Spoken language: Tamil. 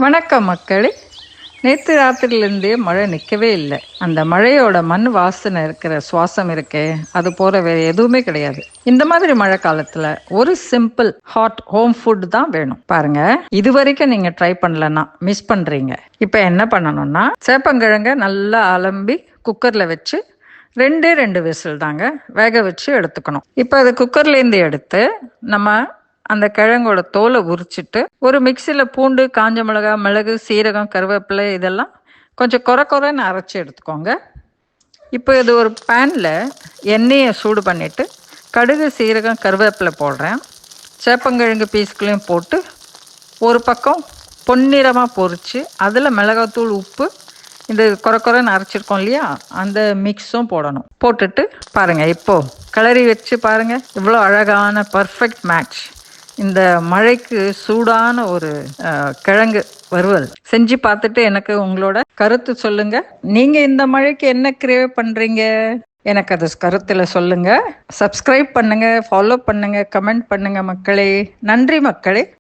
வணக்கம் மக்களே. நேற்று ராத்திரிலேருந்தே மழை நிற்கவே இல்லை. அந்த மழையோட மண் வாசனை இருக்கிற சுவாசம் இருக்கே, அது போல வேற எதுவுமே கிடையாது. இந்த மாதிரி மழை காலத்துல ஒரு சிம்பிள் ஹாட் ஹோம் ஃபுட் தான் வேணும். பாருங்க, இது வரைக்கும் நீங்க ட்ரை பண்ணலன்னா மிஸ் பண்றீங்க. இப்ப என்ன பண்ணணும்னா, சேப்பங்கிழங்க நல்லா அலம்பி குக்கர்ல வச்சு ரெண்டே 2 விசில் தாங்க வேக வச்சு எடுத்துக்கணும். இப்போ அது குக்கர்லேருந்து எடுத்து நம்ம அந்த கிழங்கோட தோலை உரிச்சிட்டு ஒரு மிக்சியில் பூண்டு, காஞ்ச மிளகா, மிளகு, சீரகம், கருவேப்பிலை இதெல்லாம் கொஞ்சம் குறைன்னு அரைச்சி எடுத்துக்கோங்க. இப்போ இது ஒரு பேனில் எண்ணெயை சூடு பண்ணிவிட்டு கடுகு, சீரகம், கருவேப்பிலை போடுறேன். சேப்பங்கிழங்கு பீஸ்களையும் போட்டு ஒரு பக்கம் பொன்னிறமாக பொரித்து அதில் மிளகாத்தூள், உப்பு, இந்த குறைன்னு அரைச்சிருக்கோம் இல்லையா, அந்த மிக்ஸும் போடணும். போட்டுட்டு பாருங்கள், இப்போது கிளறி வச்சு பாருங்கள், இவ்வளோ அழகான பர்ஃபெக்ட் மேட்ச். இந்த மழைக்கு சூடான ஒரு கிழங்கு வறுவல் செஞ்சு பார்த்துட்டு எனக்கு உங்களோட கருத்து சொல்லுங்க. நீங்க இந்த மழைக்கு என்ன கிரேவ் பண்றீங்க? எனக்கு அது கருத்துல சொல்லுங்க. சப்ஸ்கிரைப் பண்ணுங்க, ஃபாலோ பண்ணுங்க, கமெண்ட் பண்ணுங்க மக்களே. நன்றி மக்களே.